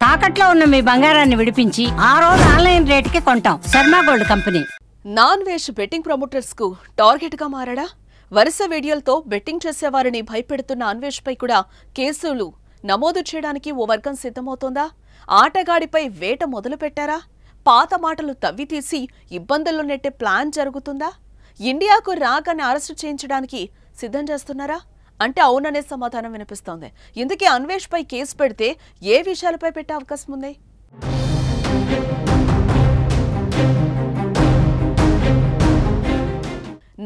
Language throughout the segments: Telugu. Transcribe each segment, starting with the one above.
తాకట్లో ఉన్న మీ బంగారాన్ని విడిపించి ఆ రోజు ఆన్లైన్ రేటుకి కొంటాం. Sharma gold company. Non veg betting promoters కు టార్గెట్ గా మారాడా? వరుస వీడియోలతో బెట్టింగ్ చేసేవారిని భయపెడుతున్న అన్వేష్ పై కూడా కేసులు నమోదు చేయడానికి ఓ వర్గం సిద్ధమవుతోందా? ఆటగాడిపై వేట మొదలు పెట్టారా? పాత మాటలు తవ్వితీసి ఇబ్బందుల్లో నెట్టే ప్లాన్ జరుగుతుందా? ఇండియాకు రాగానే అరెస్టు చేయించడానికి సిద్ధం చేస్తున్నారా అంటే అవుననే సమాధానం వినిపిస్తోంది. ఇందుకే అన్వేష్ పై కేసు పెడితే ఏ విషయాలపై పెట్టే అవకాశం ఉంది?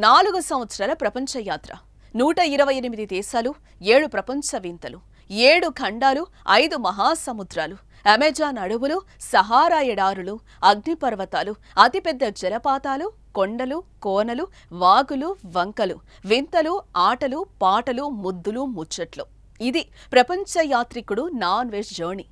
4 సంవత్సరాల ప్రపంచ యాత్ర, 128 దేశాలు, 7 ప్రపంచ వింతలు, 7 ఖండాలు, 5 మహాసముద్రాలు, అమెజాన్ అడవులు, సహారా ఎడారులు, అగ్నిపర్వతాలు, అతిపెద్ద జలపాతాలు, కొండలు, కోనలు, వాగులు, వంకలు, వింతలు, ఆటలు, పాటలు, ముద్దులు, ముచ్చట్లు. ఇది ప్రపంచ యాత్రికుడు నాన్ వెజ్ జర్నీ.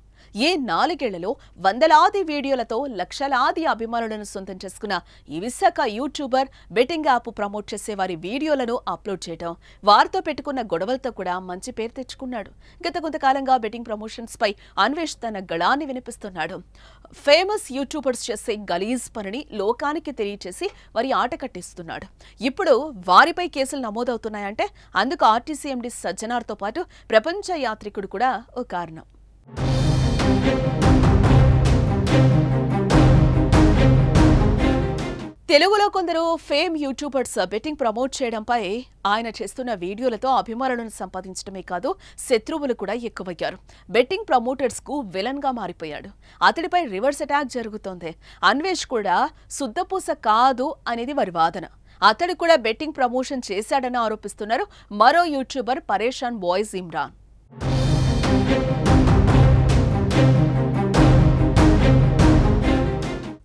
ఈ 4 ఏళ్లలో వందలాది వీడియోలతో లక్షలాది అభిమానులను సొంతం చేసుకున్న ఈ Visakha YouTuber betting app promote చేసే వారి వీడియోలను అప్లోడ్ చేయడం, వారితో పెట్టుకున్న గొడవలతో కూడా మంచి పేరు తెచ్చుకున్నాడు. గత కొంతకాలంగా బెట్టింగ్ ప్రమోషన్స్ పై అన్వేష్ తన గళాన్ని వినిపిస్తున్నాడు. ఫేమస్ యూట్యూబర్స్ చేసే గలీజ్ పనిని లోకానికి తెలియచేసి వారి ఆట కట్టిస్తున్నాడు. ఇప్పుడు వారిపై కేసులు నమోదవుతున్నాయంటే అందుకు ఆర్టీసీ ఎండీ సజ్జనార్తో పాటు ప్రపంచ యాత్రికుడు కూడా ఓ కారణం. తెలుగులో కొందరు ఫేమ్ యూట్యూబర్స్ బెట్టింగ్ ప్రమోట్ చేయడంపై ఆయన చేస్తున్న వీడియోలతో అభిమానులను సంపాదించడమే కాదు, శత్రువులు కూడా ఎక్కువయ్యారు. బెట్టింగ్ ప్రమోటర్స్ కు విలన్ గా మారిపోయాడు. అతడిపై రివర్స్ అటాక్ జరుగుతోంది. అన్వేష్ కూడా శుద్ధపూస కాదు అనేది వారి వాదన. అతడు కూడా బెట్టింగ్ ప్రమోషన్ చేశాడని ఆరోపిస్తున్నారు మరో యూట్యూబర్ పరేషాన్ బాయ్స్ ఇమ్రాన్.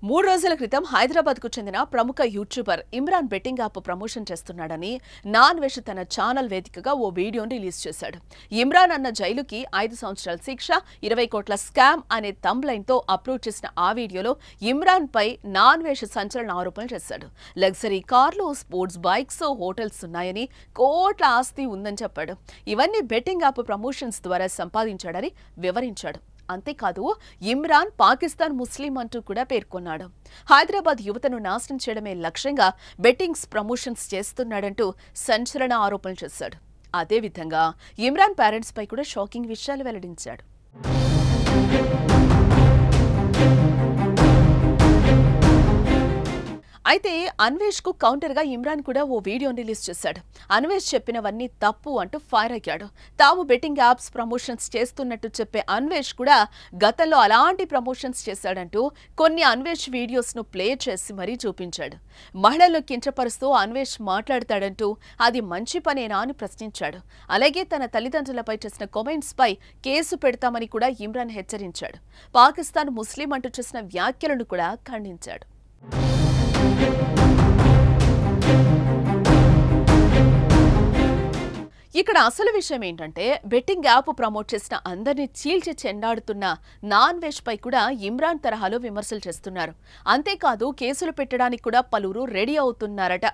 మూడు రోజుల క్రితం హైదరాబాద్ కు చెందిన ప్రముఖ YouTuber Imran betting app promotion చేస్తున్నాడని నాన్ వెజ్ తన ఛానల్ వేదికగా ఓ వీడియోను రిలీజ్ చేశాడు. ఇమ్రాన్ అన్న జైలుకి 5 సంవత్సరాల శిక్ష, 20 కోట్ల స్కామ్ అనే థంబ్లైన్ తో అప్లోడ్ చేసిన ఆ వీడియోలో ఇమ్రాన్ పై నాన్ వెజ్ సంచలన ఆరోపణలు చేశాడు. లగ్జరీ కార్లు, స్పోర్ట్స్ బైక్స్, హోటల్స్ ఉన్నాయని, కోట్ల ఆస్తి ఉందని చెప్పాడు. ఇవన్నీ బెట్టింగ్ యాప్ ప్రమోషన్స్ ద్వారా సంపాదించాడని వివరించాడు. అంతేకాదు, ఇమ్రాన్ పాకిస్తాన్ ముస్లిం అంటూ కూడా పేర్కొన్నాడు. హైదరాబాద్ యువతను నాశనం చేయడమే లక్ష్యంగా బెట్టింగ్స్ ప్రమోషన్స్ చేస్తున్నాడంటూ సంచలన ఆరోపణలు చేశాడు. అదేవిధంగా ఇమ్రాన్ పేరెంట్స్ పై కూడా షాకింగ్ విషయాలు వెల్లడించాడు. అయితే అన్వేష్ కు కౌంటర్ గా ఇమ్రాన్ కూడా ఓ వీడియోని రిలీజ్ చేశాడు. అన్వేష్ చెప్పినవన్నీ తప్పు అంటూ ఫైర్ అయ్యాడు. తాము బెట్టింగ్ యాప్స్ ప్రమోషన్స్ చేస్తున్నట్టు చెప్పే అన్వేష్ కూడా గతంలో అలాంటి ప్రమోషన్స్ చేశాడంటూ కొన్ని అన్వేష్ వీడియోస్ ను ప్లే చేసి మరీ చూపించాడు. మహిళలను కించపరుస్తూ అన్వేష్ మాట్లాడతాడంటూ అది మంచి పనేనా అని ప్రశ్నించాడు. అలాగే తన తల్లిదండ్రులపై చేసిన కామెంట్స్ పై కేసు పెడతామని కూడా ఇమ్రాన్ హెచ్చరించాడు. పాకిస్తాన్ ముస్లిం అంటూ చేసిన వ్యాఖ్యలను కూడా ఖండించాడు. ఇక్కడ అసలు విషయం ఏంటంటే, బెట్టింగ్ యాప్ ప్రమోట్ చేసిన అందరినీ చీల్చి చెండాడుతున్న నాన్ వెజ్ పై కూడా ఇమ్రాన్ తరహాలో విమర్శలు చేస్తున్నారు. అంతేకాదు, కేసులు పెట్టడానికి కూడా పలువురు రెడీ అవుతున్నారట.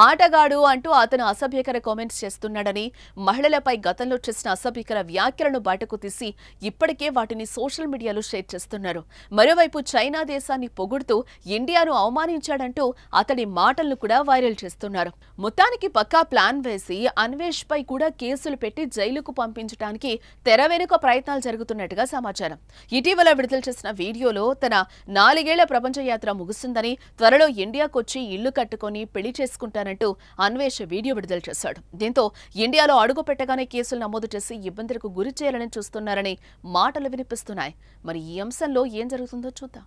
ఆటగాడు అంటూ అతను అసభ్యకర కామెంట్స్ చేస్తున్నాడని, మహిళలపై గతంలో చేసిన అసభ్యకర వ్యాఖ్యలను బయటకు తీసి ఇప్పటికే వాటిని సోషల్ మీడియాలో షేర్ చేస్తున్నారు. మరోవైపు చైనా దేశాన్ని పొగుడుతూ ఇండియాను అవమానించాడంటూ అతడి మాటలను కూడా వైరల్ చేస్తున్నారు. మొత్తానికి పక్కా ప్లాన్ వేసి అన్వేష్ పై కూడా కేసులు పెట్టి జైలుకు పంపించడానికి తెర వెనుక ప్రయత్నాలు జరుగుతున్నట్టుగా సమాచారం. ఇటీవల విడుదల చేసిన వీడియోలో తన 4 ఏళ్ల ప్రపంచ యాత్ర ముగుస్తుందని, త్వరలో ఇండియాకొచ్చి ఇల్లు కట్టుకొని పెళ్లి చేసుకుంటానంటూ అన్వేష్ వీడియో విడుదల చేశాడు. దీంతో ఇండియాలో అడుగు పెట్టగానే కేసులు నమోదు చేసి ఇబ్బందులకు గురి చేయాలని చూస్తున్నారని మాటలు వినిపిస్తున్నాయి. మరి ఈ అంశంలో ఏం జరుగుతుందో చూద్దాం.